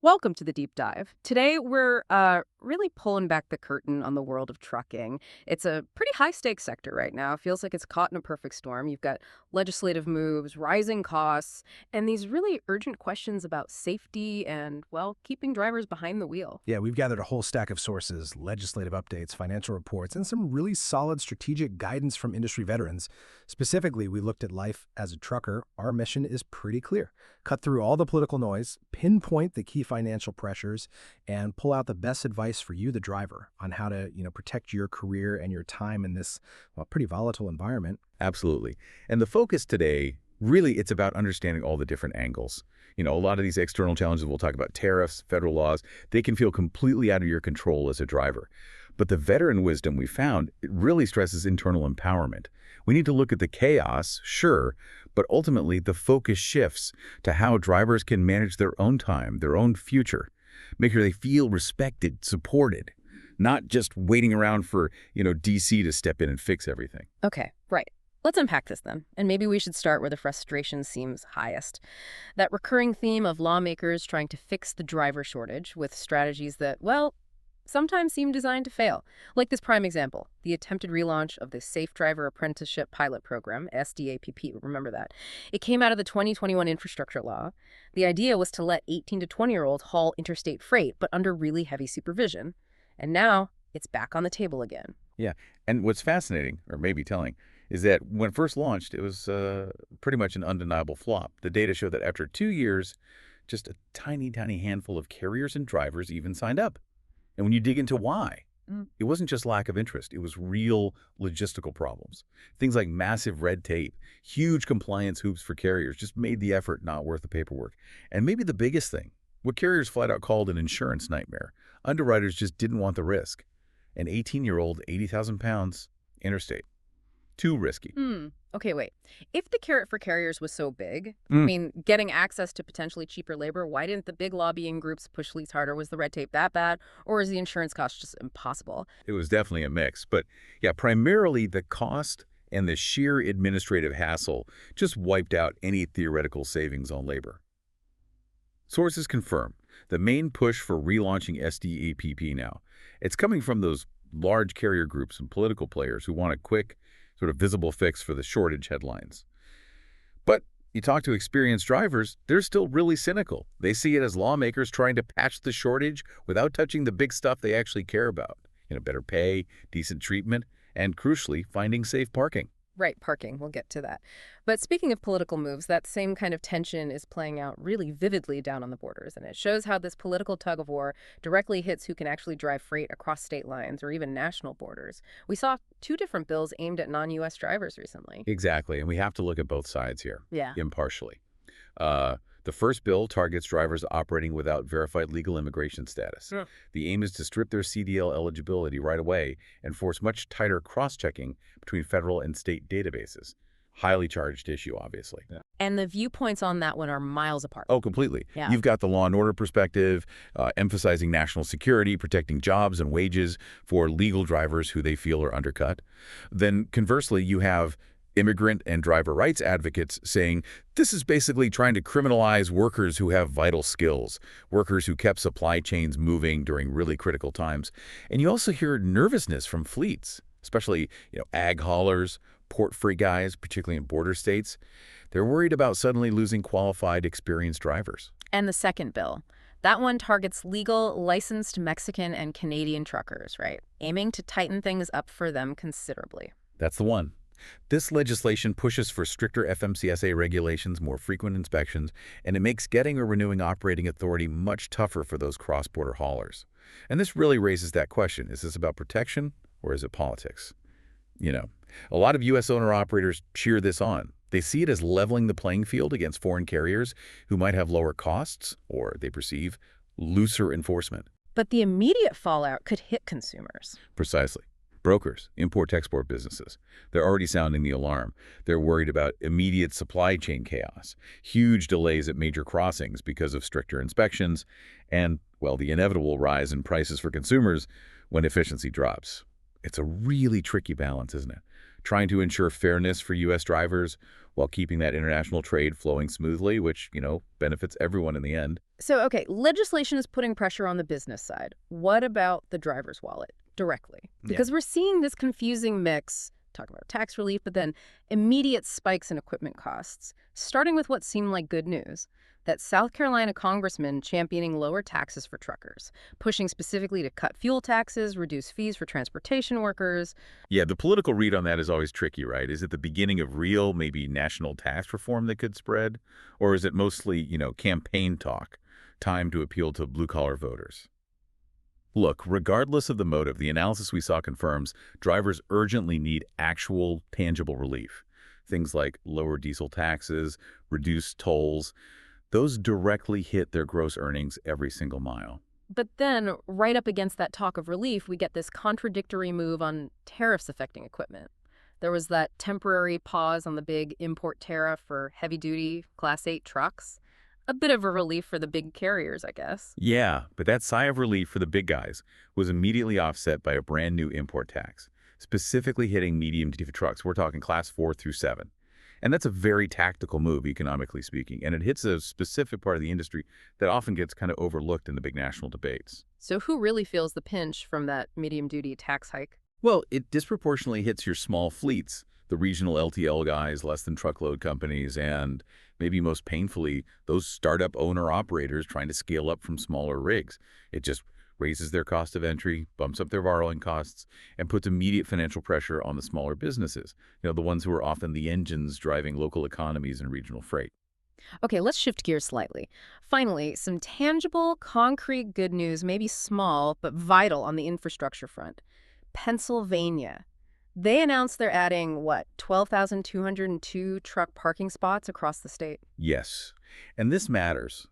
Welcome to the deep dive. Today, we're really pulling back the curtain on the world of trucking. It's a pretty high stakes sector right now. It feels like it's caught in a perfect storm. You've got legislative moves, rising costs, and these really urgent questions about safety and, well, keeping drivers behind the wheel. Yeah, we've gathered a whole stack of sources, legislative updates, financial reports, and some really solid strategic guidance from industry veterans. Specifically, we looked at life as a trucker. Our mission is pretty clear. Cut through all the political noise, pinpoint the key financial pressures, and pull out the best advice for you, the driver, on how to, protect your career and your time in this, well, pretty volatile environment. Absolutely. And the focus today, really, it's about understanding all the different angles. A lot of these external challenges, we'll talk about tariffs, federal laws, they can feel completely out of your control as a driver. But the veteran wisdom we found, it really stresses internal empowerment. We need to look at the chaos, sure, but ultimately the focus shifts to how drivers can manage their own time, their own future, make sure they feel respected, supported, not just waiting around for, DC to step in and fix everything. Okay, right. Let's unpack this then, and maybe we should start where the frustration seems highest. That recurring theme of lawmakers trying to fix the driver shortage with strategies that, well, sometimes seem designed to fail. Like this prime example, the attempted relaunch of the Safe Driver Apprenticeship Pilot Program, SDAPP, remember that. It came out of the 2021 infrastructure law. The idea was to let 18 to 20-year-olds haul interstate freight, but under really heavy supervision. And now it's back on the table again. Yeah, and what's fascinating, or maybe telling, is that when first launched, it was pretty much an undeniable flop. The data show that after 2 years, just a tiny, tiny handful of carriers and drivers even signed up. And when you dig into why, it wasn't just lack of interest. It was real logistical problems. Things like massive red tape, huge compliance hoops for carriers just made the effort not worth the paperwork. And maybe the biggest thing, what carriers flat out called an insurance nightmare. Underwriters just didn't want the risk. An 18-year-old, 80,000 pounds, interstate. Too risky. Okay, wait. If the carrot for carriers was so big, I mean, getting access to potentially cheaper labor, why didn't the big lobbying groups push fleets harder? Was the red tape that bad, or is the insurance cost just impossible? It was definitely a mix. But yeah, primarily the cost and the sheer administrative hassle just wiped out any theoretical savings on labor. Sources confirm the main push for relaunching SDAPP now. It's coming from those large carrier groups and political players who want a quick, sort of visible fix for the shortage headlines. But you talk to experienced drivers, they're still really cynical. They see it as lawmakers trying to patch the shortage without touching the big stuff they actually care about. Better pay, decent treatment, and crucially, finding safe parking. Right, parking. We'll get to that. But speaking of political moves, that same kind of tension is playing out really vividly down on the borders, and it shows how this political tug-of-war directly hits who can actually drive freight across state lines or even national borders. We saw two different bills aimed at non-U.S. drivers recently. Exactly, and we have to look at both sides here, Yeah. impartially. The first bill targets drivers operating without verified legal immigration status. Sure. The aim is to strip their CDL eligibility right away and force much tighter cross-checking between federal and state databases. Highly charged issue, obviously. Yeah. And the viewpoints on that one are miles apart. Oh, completely. Yeah. You've got the law and order perspective, emphasizing national security, protecting jobs and wages for legal drivers who they feel are undercut. Then conversely, you have immigrant and driver rights advocates saying this is basically trying to criminalize workers who have vital skills, workers who kept supply chains moving during really critical times. And you also hear nervousness from fleets, especially, ag haulers, port freight guys, particularly in border states. They're worried about suddenly losing qualified, experienced drivers. And the second bill. That one targets legal, licensed Mexican and Canadian truckers, right? Aiming to tighten things up for them considerably. That's the one. This legislation pushes for stricter FMCSA regulations, more frequent inspections, and it makes getting or renewing operating authority much tougher for those cross-border haulers. And this really raises that question, is this about protection or is it politics? A lot of U.S. owner-operators cheer this on. They see it as leveling the playing field against foreign carriers who might have lower costs or, they perceive, looser enforcement. But the immediate fallout could hit consumers. Precisely. Brokers, import-export businesses, they're already sounding the alarm. They're worried about immediate supply chain chaos, huge delays at major crossings because of stricter inspections, and, well, the inevitable rise in prices for consumers when efficiency drops. It's a really tricky balance, isn't it? trying to ensure fairness for U.S. drivers while keeping that international trade flowing smoothly, which, benefits everyone in the end. So, okay, legislation is putting pressure on the business side. What about the driver's wallet directly? Yeah. Because we're seeing this confusing mix, talk about tax relief, but then immediate spikes in equipment costs, starting with what seemed like good news. That South Carolina congressman championing lower taxes for truckers, pushing specifically to cut fuel taxes, reduce fees for transportation workers. Yeah, the political read on that is always tricky, right? Is it the beginning of real, maybe national tax reform that could spread? Or is it mostly, campaign talk, time to appeal to blue-collar voters? Look, regardless of the motive, the analysis we saw confirms drivers urgently need actual, tangible relief. Things like lower diesel taxes, reduced tolls, those directly hit their gross earnings every single mile. But then, right up against that talk of relief, we get this contradictory move on tariffs affecting equipment. There was that temporary pause on the big import tariff for heavy-duty Class 8 trucks. A bit of a relief for the big carriers, I guess. Yeah, but that sigh of relief for the big guys was immediately offset by a brand new import tax, specifically hitting medium-duty trucks. We're talking Class 4 through 7. And that's a very tactical move, economically speaking, and it hits a specific part of the industry that often gets kind of overlooked in the big national debates. So who really feels the pinch from that medium-duty tax hike? Well, it disproportionately hits your small fleets, the regional LTL guys, less than truckload companies, and maybe most painfully, those startup owner-operators trying to scale up from smaller rigs. It just raises their cost of entry, bumps up their borrowing costs, and puts immediate financial pressure on the smaller businesses, the ones who are often the engines driving local economies and regional freight. Okay, let's shift gears slightly. Finally, some tangible, concrete good news, maybe small, but vital on the infrastructure front. Pennsylvania. They announced they're adding, 12,202 truck parking spots across the state. Yes, and this matters,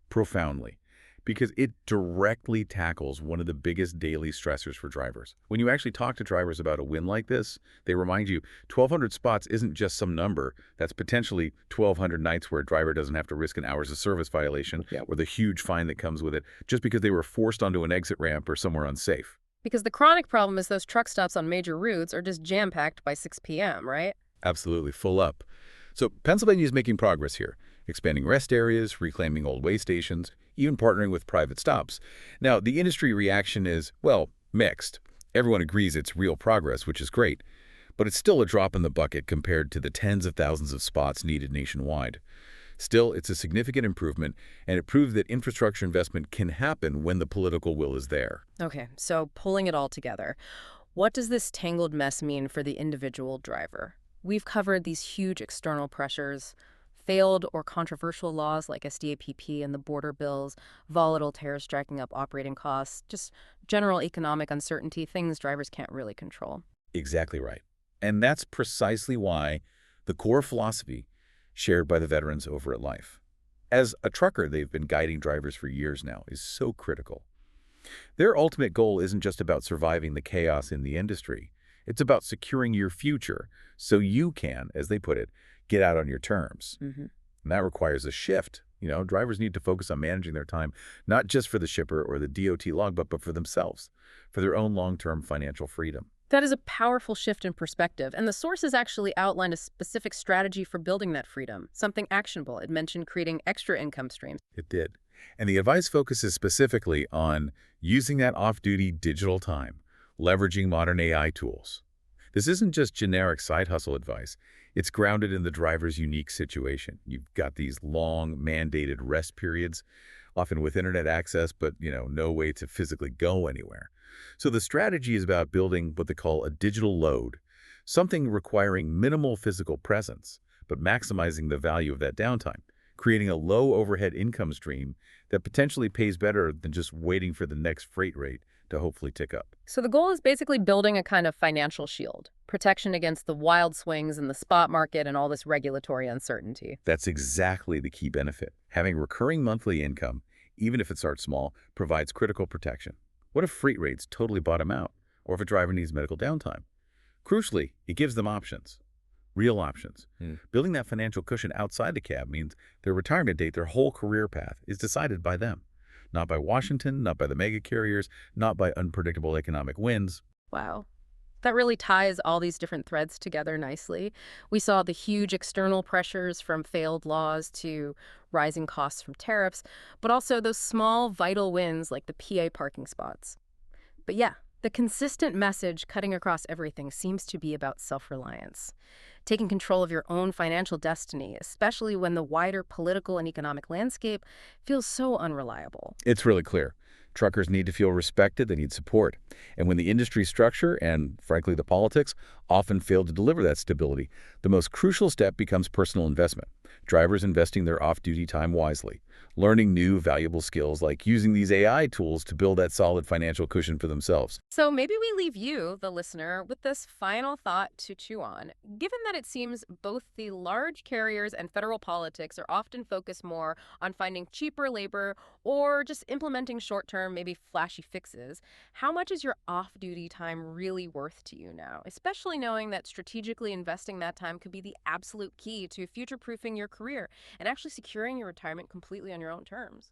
profoundly, because it directly tackles one of the biggest daily stressors for drivers. When you actually talk to drivers about a win like this, they remind you 1,200 spots isn't just some number. That's potentially 1,200 nights where a driver doesn't have to risk an hours of service violation or the huge fine that comes with it just because they were forced onto an exit ramp or somewhere unsafe. Because the chronic problem is those truck stops on major routes are just jam-packed by 6 p.m., right? Absolutely, full up. So Pennsylvania is making progress here, expanding rest areas, reclaiming old way stations, even partnering with private stops. Now, the industry reaction is, mixed. Everyone agrees it's real progress, which is great, but it's still a drop in the bucket compared to the tens of thousands of spots needed nationwide. Still, it's a significant improvement, and it proves that infrastructure investment can happen when the political will is there. Okay, so pulling it all together, what does this tangled mess mean for the individual driver? We've covered these huge external pressures, failed or controversial laws like SDAPP and the border bills, volatile tariffs striking up operating costs, just general economic uncertainty, things drivers can't really control. Exactly right. And that's precisely why the core philosophy shared by the veterans over at Life. As a trucker, they've been guiding drivers for years now, is so critical. Their ultimate goal isn't just about surviving the chaos in the industry. It's about securing your future so you can, as they put it, get out on your terms. And that requires a shift. Drivers need to focus on managing their time, not just for the shipper or the DOT logbook, but for themselves, for their own long-term financial freedom. That is a powerful shift in perspective, and the sources actually outlined a specific strategy for building that freedom, something actionable. It mentioned creating extra income streams. It did. And the advice focuses specifically on using that off-duty digital time, leveraging modern AI tools. This isn't just generic side hustle advice. It's grounded in the driver's unique situation. You've got these long, mandated rest periods, often with internet access, but, no way to physically go anywhere. So the strategy is about building what they call a digital load, something requiring minimal physical presence, but maximizing the value of that downtime, creating a low overhead income stream that potentially pays better than just waiting for the next freight rate to hopefully tick up. So the goal is basically building a kind of financial shield, protection against the wild swings in the spot market and all this regulatory uncertainty. That's exactly the key benefit. Having recurring monthly income, even if it starts small, provides critical protection. What if freight rates totally bottom out, or if a driver needs medical downtime? Crucially, it gives them options, real options. Building that financial cushion outside the cab means their retirement date, their whole career path, is decided by them. Not by Washington, not by the mega carriers, not by unpredictable economic winds. Wow. That really ties all these different threads together nicely. We saw the huge external pressures from failed laws to rising costs from tariffs, but also those small, vital wins like the PA parking spots. But yeah, the consistent message cutting across everything seems to be about self-reliance, taking control of your own financial destiny, especially when the wider political and economic landscape feels so unreliable. It's really clear. Truckers need to feel respected, they need support. And when the industry structure and, frankly, the politics often fail to deliver that stability, the most crucial step becomes personal investment. Drivers investing their off-duty time wisely, learning new, valuable skills like using these AI tools to build that solid financial cushion for themselves. So maybe we leave you, the listener, with this final thought to chew on. Given that it seems both the large carriers and federal politics are often focused more on finding cheaper labor or just implementing short-term, maybe flashy fixes, how much is your off-duty time really worth to you now? Especially knowing that strategically investing that time could be the absolute key to future-proofing your career and actually securing your retirement completely on your own terms.